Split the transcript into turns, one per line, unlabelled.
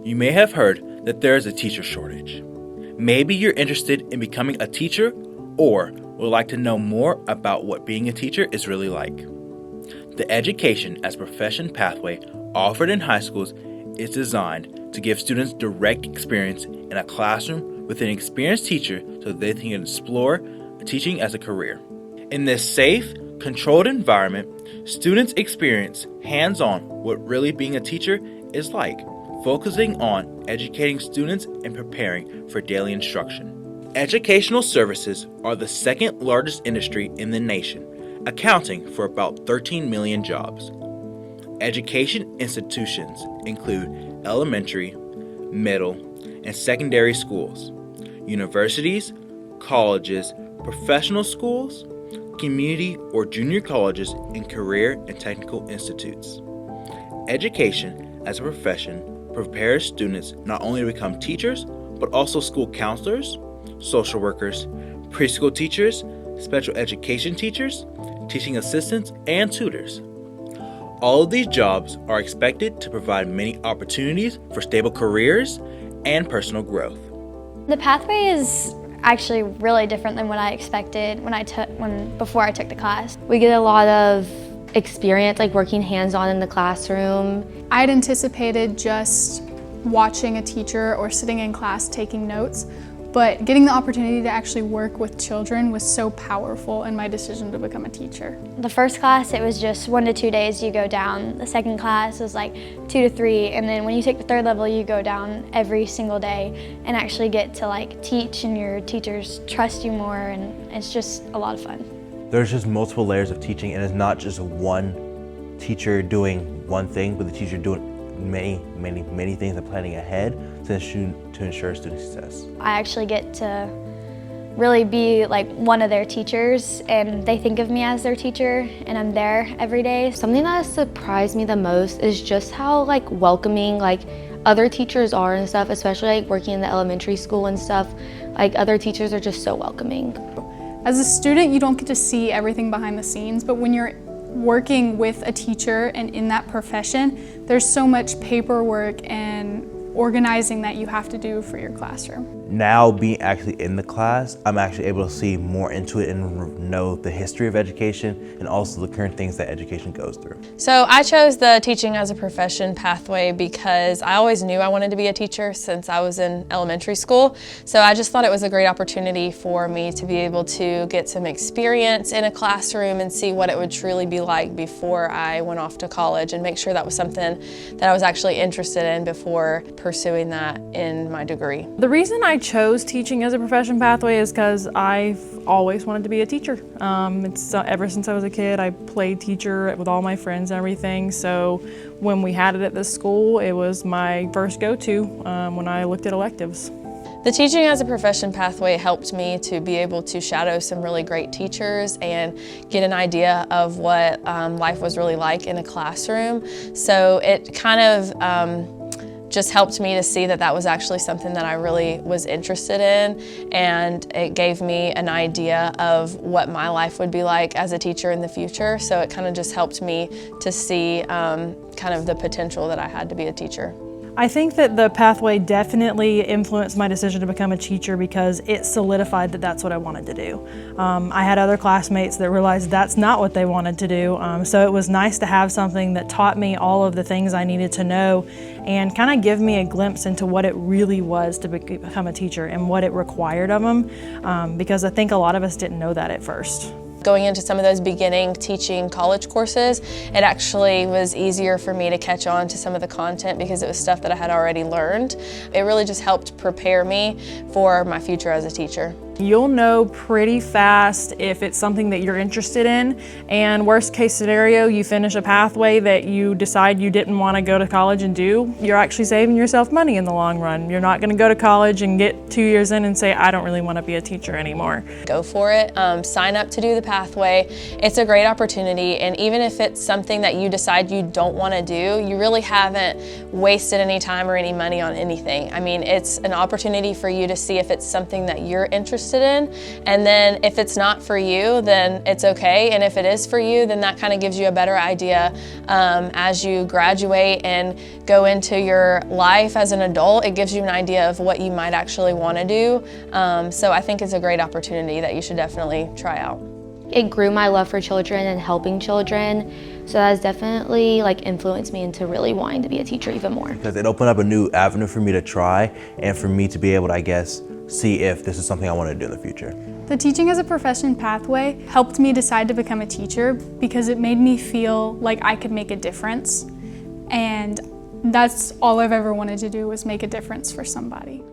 You may have heard that there is a teacher shortage. Maybe you're interested in becoming a teacher or would like to know more about what being a teacher is really like. The Education as a Profession pathway offered in high schools is designed to give students direct experience in a classroom with an experienced teacher so they can explore teaching as a career. In this safe, controlled environment, students experience hands-on what really being a teacher is like, focusing on educating students and preparing for daily instruction. Educational services are the second largest industry in the nation, accounting for about 13 million jobs. Education institutions include elementary, middle, and secondary schools, universities, colleges, professional schools, community or junior colleges, and career and technical institutes. Education as a profession prepares students not only to become teachers, but also school counselors, social workers, preschool teachers, special education teachers, teaching assistants, and tutors. All of these jobs are expected to provide many opportunities for stable careers and personal growth.
The pathway is actually really different than what I expected before I took the class.
We get a lot of experience, like working hands-on in the classroom.
I'd anticipated just watching a teacher or sitting in class taking notes, but getting the opportunity to actually work with children was so powerful in my decision to become a teacher.
The first class, it was just 1 to 2 days you go down. The second class was like 2 to 3, and then when you take the third level, you go down every single day and actually get to like teach, and your teachers trust you more, and it's just a lot of fun.
There's just multiple layers of teaching, and it's not just one teacher doing one thing, but the teacher doing many things and planning ahead to ensure student success.
I actually get to really be like one of their teachers, and they think of me as their teacher, and I'm there every day.
Something that has surprised me the most is just how like welcoming like other teachers are and stuff, especially like working in the elementary school and stuff. Like other teachers are just so welcoming.
As a student, you don't get to see everything behind the scenes, but when you're working with a teacher and in that profession, there's so much paperwork and organizing that you have to do for your classroom.
Now being actually in the class, I'm actually able to see more into it and know the history of education and also the current things that education goes through.
So I chose the Teaching as a Profession pathway because I always knew I wanted to be a teacher since I was in elementary school. So I just thought it was a great opportunity for me to be able to get some experience in a classroom and see what it would truly be like before I went off to college, and make sure that was something that I was actually interested in before pursuing that in my degree.
The reason I chose Teaching as a Profession pathway is because I've always wanted to be a teacher. Ever since I was a kid, I played teacher with all my friends and everything. So when we had it at this school, it was my first go-to when I looked at electives.
The Teaching as a Profession pathway helped me to be able to shadow some really great teachers and get an idea of what life was really like in a classroom. So it kind of just helped me to see that that was actually something that I really was interested in, and it gave me an idea of what my life would be like as a teacher in the future. So it kind of just helped me to see kind of the potential that I had to be a teacher.
I think that the pathway definitely influenced my decision to become a teacher because it solidified that that's what I wanted to do. I had other classmates that realized that's not what they wanted to do, so it was nice to have something that taught me all of the things I needed to know and kind of give me a glimpse into what it really was to become a teacher and what it required of them, because I think a lot of us didn't know that at first.
Going into some of those beginning teaching college courses, it actually was easier for me to catch on to some of the content because it was stuff that I had already learned. It really just helped prepare me for my future as a teacher.
You'll know pretty fast if it's something that you're interested in, and worst case scenario, you finish a pathway that you decide you didn't want to go to college and do, you're actually saving yourself money in the long run. You're not going to go to college and get 2 years in and say, I don't really want to be a teacher anymore.
Go for it, sign up to do the pathway. It's a great opportunity, and even if it's something that you decide you don't want to do, you really haven't wasted any time or any money on anything. I mean, it's an opportunity for you to see if it's something that you're interested interested in. And then if it's not for you, then it's okay. And if it is for you, then that kind of gives you a better idea as you graduate and go into your life as an adult. It gives you an idea of what you might actually want to do. So I think it's a great opportunity that you should definitely try out.
It grew my love for children and helping children, so that has definitely influenced me into really wanting to be a teacher even more.
Because it opened up a new avenue for me to try and for me to be able to, I guess, see if this is something I want to do in the future.
The Teaching as a Profession pathway helped me decide to become a teacher because it made me feel like I could make a difference. And that's all I've ever wanted to do, was make a difference for somebody.